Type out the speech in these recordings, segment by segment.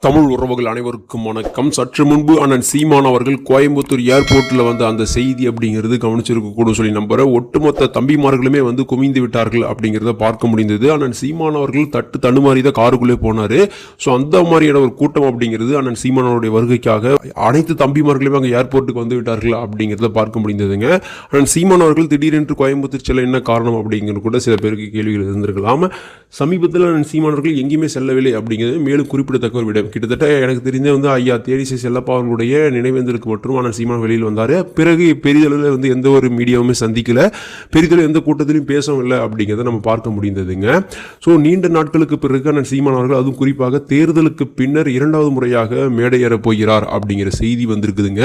தமிழ் உறவுகள் அனைவருக்கும் வணக்கம். சற்று முன்பு அண்ணன் சீமான் அவர்கள் கோயம்புத்தூர் ஏர்போர்ட்டில் வந்து அந்த செய்தி அப்படிங்கிறது கவனிச்சிருக்கக்கூடும் சொல்லி நம்புகிறேன். ஒட்டுமொத்த தம்பிமார்களுமே வந்து குமிந்து விட்டார்கள் அப்படிங்கிறத பார்க்க முடிந்தது. அண்ணன் சீமான் அவர்கள் தடுமாறி தான் காருக்குள்ளே போனார். ஸோ அந்த மாதிரியான ஒரு கூட்டம் அப்படிங்கிறது அண்ணன் சீமானவருடைய வருகைக்காக அனைத்து தம்பிமார்களுமே அங்கே ஏர்போர்ட்டுக்கு வந்து விட்டார்கள் அப்படிங்கிறத பார்க்க முடிந்ததுங்க. அண்ணன் சீமான் அவர்கள் திடீரென்று கோயம்புத்தூர் செல்ல என்ன காரணம் அப்படிங்கிறது கூட சில பேருக்கு கேள்விகள் இருந்திருக்கலாம். சமீபத்தில் அண்ணன் சீமான் அவர்கள் எங்கேயுமே செல்லவில்லை அப்படிங்கிறது மேலும் குறிப்பிடத்தக்க ஒரு விடம். கிட்டத்தட்ட எனக்கு தெரிஞ்ச வந்து ஐயா தேனிசை செல்லப்பா அவர்களுடைய நினைவேந்தலுக்கு மட்டும் அண்ணன் சீமான் வெளியில் வந்தார். பிறகு பெரிதளவில் வந்து எந்த ஒரு மீடியாவுமே சந்திக்கல, பெரிதளவு எந்த கூட்டத்திலையும் பேசவும் இல்லை அப்படிங்கிறத நம்ம பார்க்க முடிந்ததுங்க. ஸோ நீண்ட நாட்களுக்கு பிறகு அண்ணன் சீமான் அவர்கள் அதுவும் குறிப்பாக தேர்தலுக்கு பின்னர் இரண்டாவது முறையாக மேடை ஏற போகிறார் அப்படிங்கிற செய்தி வந்திருக்குதுங்க.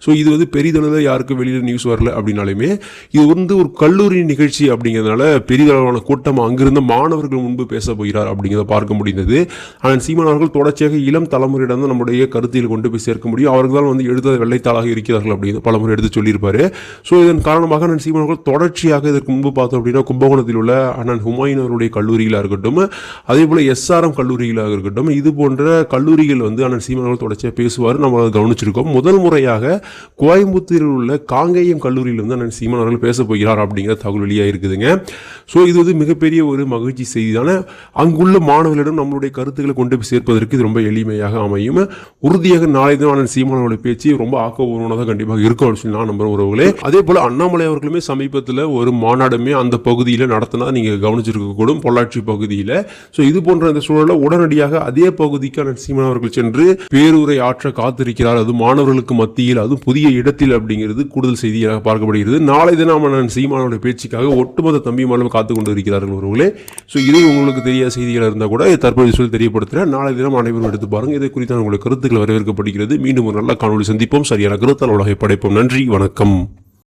ஸோ இது வந்து பெரிதளவில் யாருக்கும் வெளியில் நியூஸ் வரல அப்படின்னாலுமே இது வந்து ஒரு கல்லூரி நிகழ்ச்சி அப்படிங்கிறதுனால பெரிதளவான கூட்டம் அங்கிருந்த மாணவர்கள் முன்பு பேச போகிறார் அப்படிங்கிறத பார்க்க முடிந்தது. அண்ணன் சீமான் அவர்கள் தொடர்ச்சியாக இளம் தலைமுறையிடம் தான் நம்முடைய கருத்தில் கொண்டு போய் சேர்க்க முடியும். அவர்கள் தான் வந்து எழுத வெள்ளைத்தாளாக இருக்கிறார்கள் அப்படின்னு பலமுறை எடுத்து சொல்லியிருப்பாரு. ஸோ இதன் காரணமாக அண்ணன் சீமான் அவர்கள் தொடர்ச்சியாக இதற்கு முன்பு பார்த்தோம் அப்படின்னா கும்பகோணத்தில் உள்ள அண்ணன் ஹுமாயூன் அவருடைய கல்லூரிகளாக இருக்கட்டும், அதே போல SRM கல்லூரிகளாக இருக்கட்டும், இது போன்ற கல்லூரிகள் வந்து அண்ணன் சீமான் அவர்கள் தொடர்ச்சியாக பேசுவார். நம்ம அதை கவனிச்சிருக்கோம். முதல் முறையாக கோயம்புத்தூரில் உள்ள காங்கேயம் கல்லூரியில் வந்து அண்ணன் சீமான் அவர்கள் பேச போகிறார் அப்படிங்கிற தகவல் வெளியாக இருக்குதுங்க. ஸோ இது வந்து மிகப்பெரிய ஒரு மகிழ்ச்சி செய்தி தானே. அங்குள்ள மாணவர்களிடம் நம்மளுடைய கருத்துக்களை கொண்டு போய் சேர்ப்பதற்கு இது ரொம்ப எளிமையாக அமையும். உறுதியாக நாளை தான் சீமானோட பேச்சு ரொம்ப ஆக்கபூர்வமாக கண்டிப்பாக இருக்கும் அப்படின்னு சொல்லி நான் நம்புறேன் உறவுகளே. அதே போல அண்ணாமலை அவர்களுமே சமீபத்தில் ஒரு மாநாடுமே அந்த பகுதியில் நடத்தினா நீங்க கவனிச்சிருக்கக்கூடும், பொள்ளாச்சி பகுதியில். ஸோ இது போன்ற இந்த சூழலில் உடனடியாக அதே பகுதிக்கு அண்ணன் சீமான் அவர்கள் சென்று பேருரை ஆற்ற காத்திருக்கிறார். அது மாணவர்களுக்கு மத்தியில், அது புதிய இடத்தில் அப்படிங்கிறது கூடுதல் செய்தியாக பார்க்கப்படுகிறது. நாளை தினம் அண்ணன் சீமானோட பேச்சுக்காக ஒட்டுமொத்த தம்பிமார்களும் காத்துக் கொண்டு இருக்கிறார்கள் உறவுகளே. ஸோ இது உங்களுக்கு தெரியாத செய்திகள் இருந்தால் கூட தற்போது சொல்லி தெரியப்படுத்துகிறேன். நாளை தினம் அனைவரும் எடுத்து பாருங்க. இதை குறித்தான உங்களுடைய கருத்துக்கள் வரவேற்கப்படுகிறது. மீண்டும் ஒரு நல்ல காணொலி சந்திப்போம். சரியான கருத்தால் உலகை படைப்போம். நன்றி, வணக்கம்.